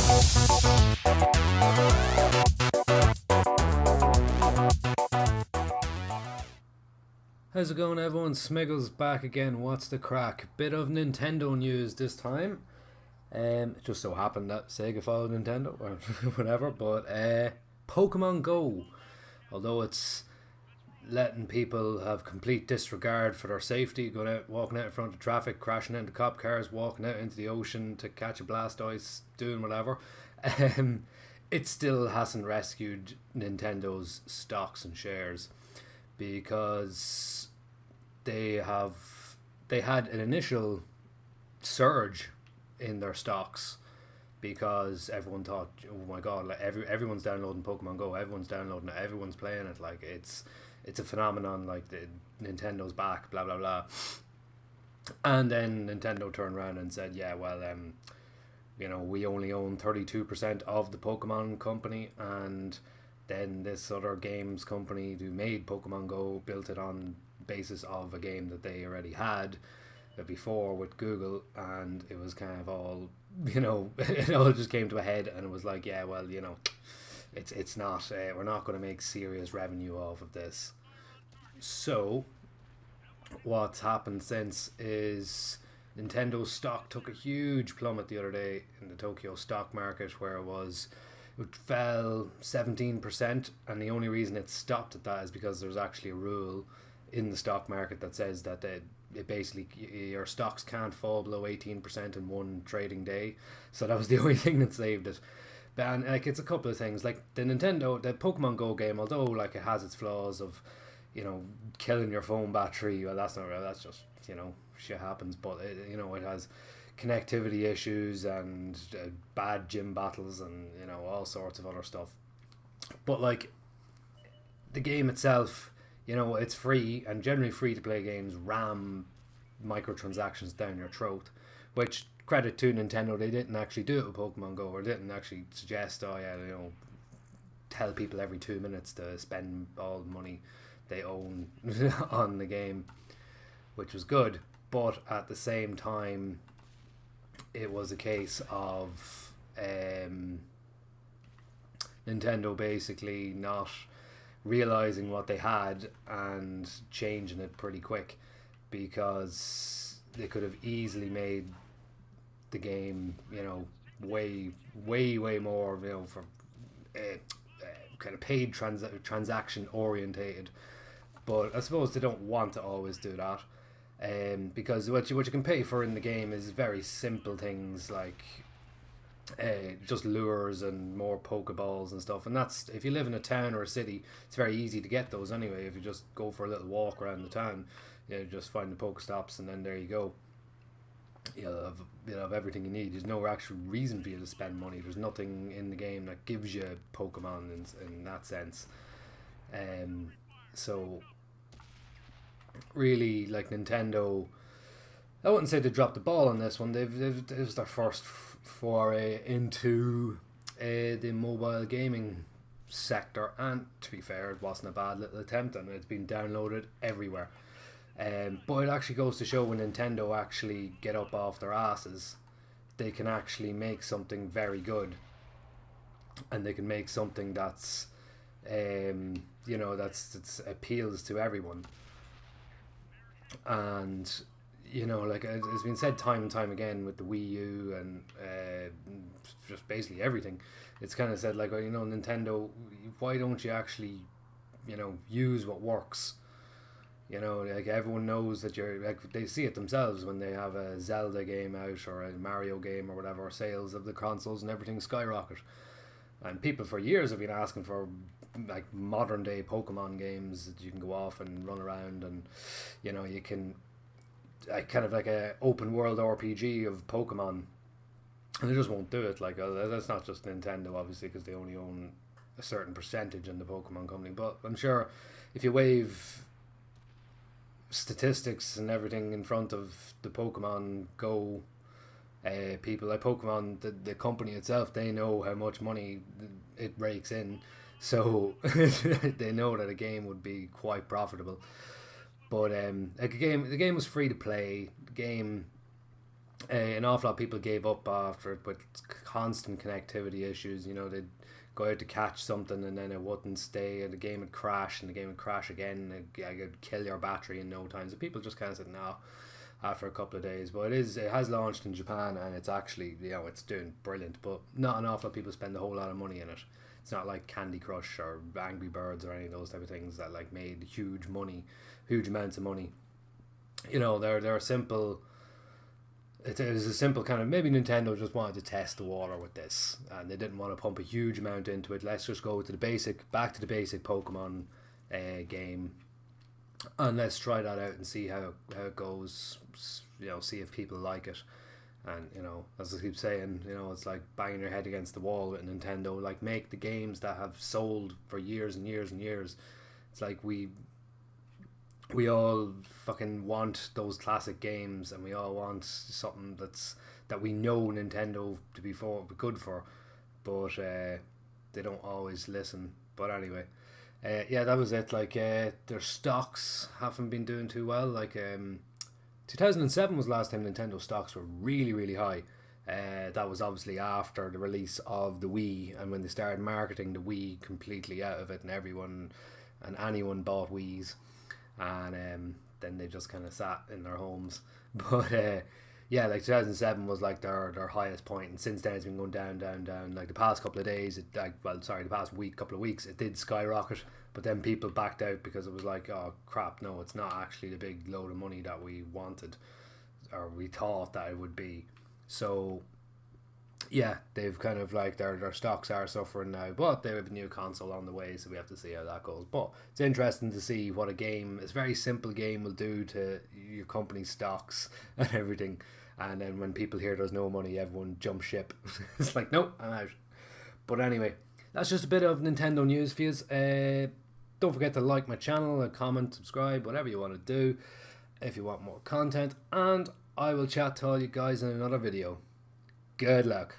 How's it going, everyone? Smiggiles back again. What's the crack? Bit of Nintendo news this time. It just so happened that Sega followed Nintendo or whatever, but Pokemon Go, although it's letting people have complete disregard for their safety, going out, walking out in front of traffic, crashing into cop cars, walking out into the ocean to catch a Blastoise, doing whatever, it still hasn't rescued Nintendo's stocks and shares, because they had an initial surge in their stocks because everyone thought, oh my god, like everyone's downloading Pokemon Go, everyone's downloading it, everyone's playing it, like it's a phenomenon, like the Nintendo's back, blah blah blah. And then Nintendo turned around and said, yeah, well, we only own 32% of the Pokemon company, and then this other games company who made Pokemon Go built it on basis of a game that they already had before with Google, and it was kind of all, it all just came to a head, and it was like, yeah, well, it's not, we're not going to make serious revenue off of this. So what's happened since is Nintendo's stock took a huge plummet the other day in the Tokyo stock market, where it fell 17%, and the only reason it stopped at that is because there's actually a rule in the stock market that says that it basically, your stocks can't fall below 18% in one trading day. So that was the only thing that saved it. And like, it's a couple of things, like the Pokemon Go game, although like it has its flaws of, killing your phone battery. Well, that's not real. That's just, shit happens. But it has connectivity issues and bad gym battles and all sorts of other stuff. But like the game itself, it's free, and generally free to play games ram microtransactions down your throat, which, credit to Nintendo, they didn't actually do it with Pokemon Go, or didn't actually suggest, tell people every 2 minutes to spend all the money they own on the game, which was good. But at the same time, it was a case of Nintendo basically not realizing what they had and changing it pretty quick, because they could have easily made the game, way more, for kind of paid transaction orientated. But I suppose they don't want to always do that, because what you can pay for in the game is very simple things like just lures and more Pokeballs and stuff, and that's, if you live in a town or a city, it's very easy to get those anyway. If you just go for a little walk around the town, just find the Pokestops, and then there you go. You'll have everything you need. There's no actual reason for you to spend money. There's nothing in the game that gives you Pokemon in that sense. So really, like, Nintendo, I wouldn't say they dropped the ball on this one. It was their first foray into the mobile gaming sector, and to be fair, it wasn't a bad little attempt, and it's been downloaded everywhere. But it actually goes to show, when Nintendo actually get up off their asses, they can actually make something very good, and they can make something that's that's appeals to everyone. And like it's been said time and time again with the Wii U and just basically everything, it's kind of said, like, Nintendo, why don't you actually use what works? Like, everyone knows that they see it themselves when they have a Zelda game out or a Mario game or whatever. Sales of the consoles and everything skyrocket, and people for years have been asking for, like, modern day Pokemon games that you can go off and run around, and you can, like, kind of like a open world RPG of Pokemon, and they just won't do it. Like, that's not just Nintendo, obviously, because they only own a certain percentage in the Pokemon company, but I'm sure if you wave statistics and everything in front of the Pokemon Go people, like Pokemon, the company itself, they know how much money it rakes in, so they know that a game would be quite profitable. But like, the game was free to play. The game An awful lot of people gave up after it with constant connectivity issues. You know, they'd go out to catch something and then it wouldn't stay, and the game would crash, and the game would crash again. And it would kill your battery in no time. So people just kind of said no after a couple of days. But it has launched in Japan, and it's actually, you know, it's doing brilliant. But not an awful lot of people spend a whole lot of money in it. It's not like Candy Crush or Angry Birds or any of those type of things that like made huge amounts of money. You know, they're simple. It was a simple kind of, maybe Nintendo just wanted to test the water with this, and they didn't want to pump a huge amount into it. Let's just go to back to the basic Pokemon game, and let's try that out and see how it goes. You know, see if people like it. And you know, as I keep saying, you know, it's like banging your head against the wall with Nintendo. Like, make the games that have sold for years and years and years. It's like we all fucking want those classic games, and we all want something that we know Nintendo to be good for, but they don't always listen. But anyway, yeah, that was it. Like, their stocks haven't been doing too well. Like, 2007 was the last time Nintendo stocks were really, really high. That was obviously after the release of the Wii, and when they started marketing the Wii completely out of it, and anyone bought Wiis, and then they just kind of sat in their homes. But yeah, like 2007 was like their highest point, and since then it's been going down, down, down. Like the past couple of days, the past couple of weeks, it did skyrocket. But then people backed out because it was like, oh crap, no, it's not actually the big load of money that we wanted, or we thought that it would be. So yeah, they've kind of like their stocks are suffering now, but they have a new console on the way, so we have to see how that goes. But it's interesting to see what a very simple game will do to your company's stocks and everything. And then when people hear there's no money, everyone jumps ship. It's like, nope, I'm out. But anyway, that's just a bit of Nintendo news for you. Don't forget to like my channel, comment, subscribe, whatever you want to do if you want more content. And I will chat to all you guys in another video. Good luck.